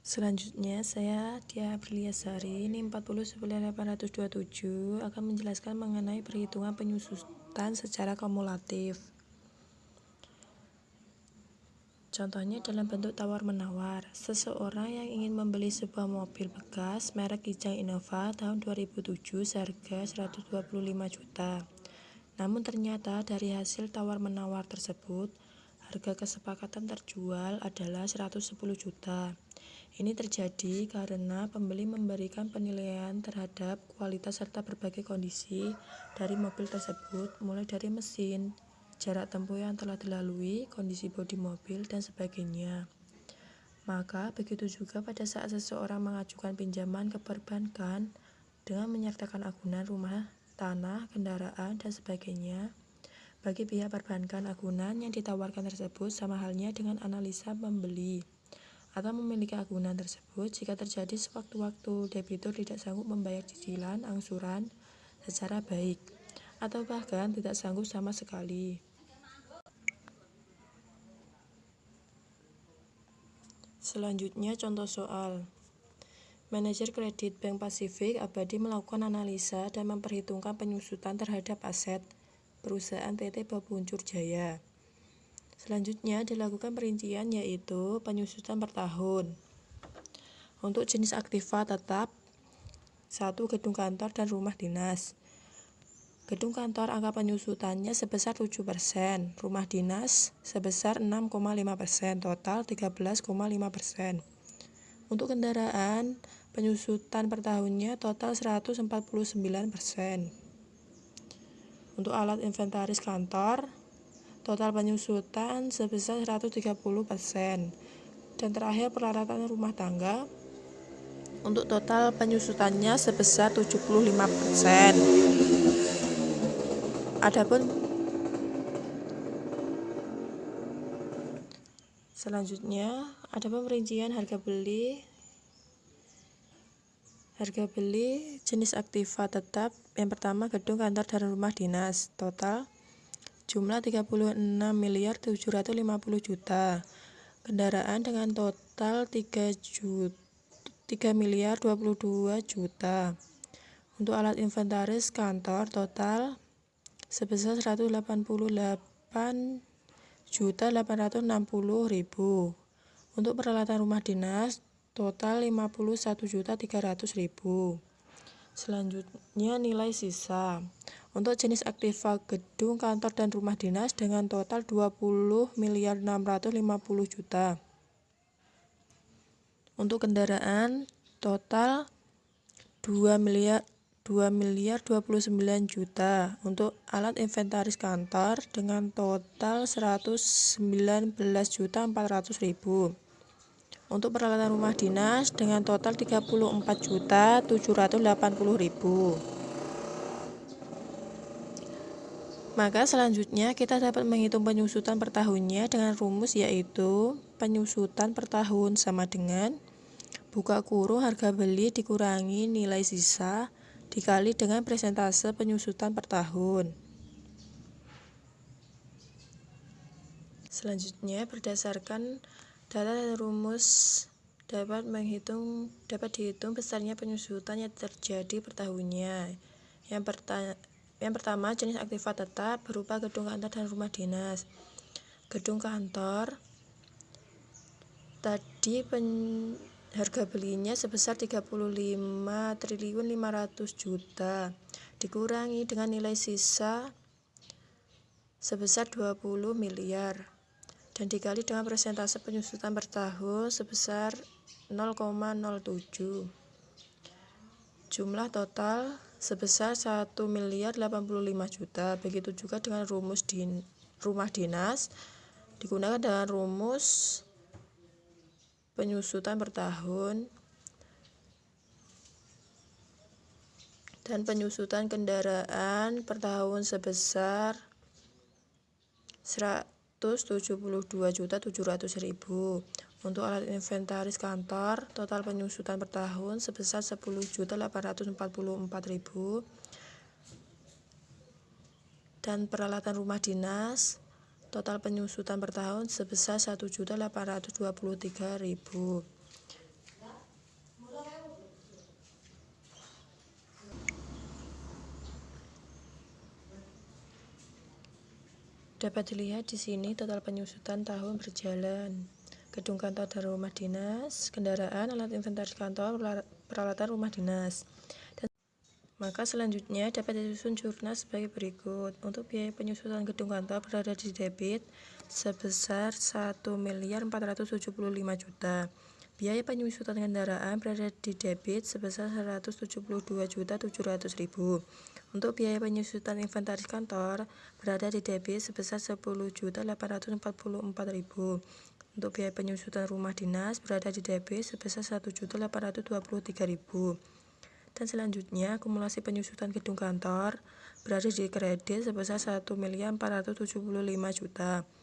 Selanjutnya, saya Dia Apriliasari, NIM 409827 akan menjelaskan mengenai perhitungan penyusutan secara kumulatif. Contohnya dalam bentuk tawar-menawar. Seseorang yang ingin membeli sebuah mobil bekas merek Kijang Innova tahun 2007 seharga 125 juta. Namun ternyata dari hasil tawar-menawar tersebut, harga kesepakatan terjual adalah 110 juta. Ini terjadi karena pembeli memberikan penilaian terhadap kualitas serta berbagai kondisi dari mobil tersebut, mulai dari mesin, jarak tempuh yang telah dilalui, kondisi bodi mobil, dan sebagainya. Maka begitu juga pada saat seseorang mengajukan pinjaman ke perbankan dengan menyertakan agunan rumah, tanah, kendaraan, dan sebagainya. Bagi pihak perbankan, agunan yang ditawarkan tersebut sama halnya dengan analisa pembeli atau memiliki agunan tersebut jika terjadi sewaktu-waktu debitur tidak sanggup membayar cicilan angsuran secara baik atau bahkan tidak sanggup sama sekali. Selanjutnya contoh soal. Manajer kredit Bank Pasifik Abadi melakukan analisa dan memperhitungkan penyusutan terhadap aset perusahaan PT Babuncur Jaya. Selanjutnya dilakukan perincian, yaitu penyusutan per tahun. Untuk jenis aktiva tetap 1. Gedung kantor dan rumah dinas. Gedung kantor angka penyusutannya sebesar 7%, rumah dinas sebesar 6,5%, total 13,5%. Untuk kendaraan, penyusutan per tahunnya total 149%. Untuk alat inventaris kantor, total penyusutan sebesar 130%. Dan terakhir peralatan rumah tangga, untuk total penyusutannya sebesar 75%. Adapun selanjutnya ada perincian harga beli jenis aktiva tetap. Yang pertama, gedung kantor dan rumah dinas, total jumlah 36.750 juta. Kendaraan dengan total 3.022 juta. Untuk alat inventaris kantor total sebesar 188.860.000. Untuk peralatan rumah dinas total 51.300.000. Selanjutnya nilai sisa. Untuk jenis aktiva gedung kantor dan rumah dinas dengan total 20.650 juta. Untuk kendaraan total 2.029 juta. Untuk alat inventaris kantor dengan total 119.400.000. Untuk peralatan rumah dinas dengan total 34.780.000. Maka selanjutnya kita dapat menghitung penyusutan per tahunnya dengan rumus, yaitu penyusutan per tahun sama dengan buka kurung harga beli dikurangi nilai sisa dikali dengan persentase penyusutan per tahun. Selanjutnya berdasarkan data dan rumus dapat dihitung besarnya penyusutan yang terjadi per tahunnya. Yang pertama, jenis aktiva tetap berupa gedung kantor dan rumah dinas. Gedung kantor tadi harga belinya sebesar 35.500 juta dikurangi dengan nilai sisa sebesar 20 miliar dan dikali dengan persentase penyusutan per tahun sebesar 0,07. Jumlah total sebesar 1.085 juta. Begitu juga dengan rumus rumah dinas digunakan dengan rumus penyusutan per tahun dan penyusutan kendaraan per tahun sebesar 172.700.000. Untuk alat inventaris kantor, total penyusutan per tahun sebesar 10.844.000. Dan peralatan rumah dinas, total penyusutan per tahun sebesar 1.823.000. Dapat dilihat di sini total penyusutan tahun berjalan. Gedung kantor dan rumah dinas, kendaraan, alat inventaris kantor, peralatan rumah dinas. Maka selanjutnya dapat disusun jurnal sebagai berikut. Untuk biaya penyusutan gedung kantor berada di debit sebesar 1.475.000.000. Biaya penyusutan kendaraan berada di debit sebesar 172.700.000. Untuk biaya penyusutan inventaris kantor berada di debit sebesar 10.844.000. Untuk biaya penyusutan rumah dinas berada di debit sebesar 1.823.000. Dan selanjutnya akumulasi penyusutan gedung kantor berada di kredit sebesar 1.475.000.000.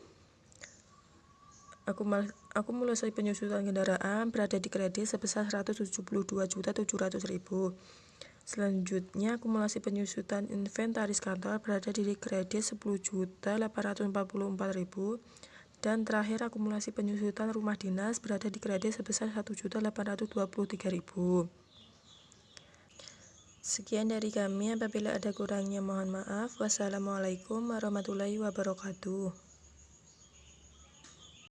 Akumulasi penyusutan kendaraan berada di kredit sebesar 172.700.000. Selanjutnya akumulasi penyusutan inventaris kantor berada di kredit 10.844.000. Dan terakhir akumulasi penyusutan rumah dinas berada di kredit sebesar 1.823.000. Sekian dari kami, apabila ada kurangnya mohon maaf. Wassalamualaikum warahmatullahi wabarakatuh.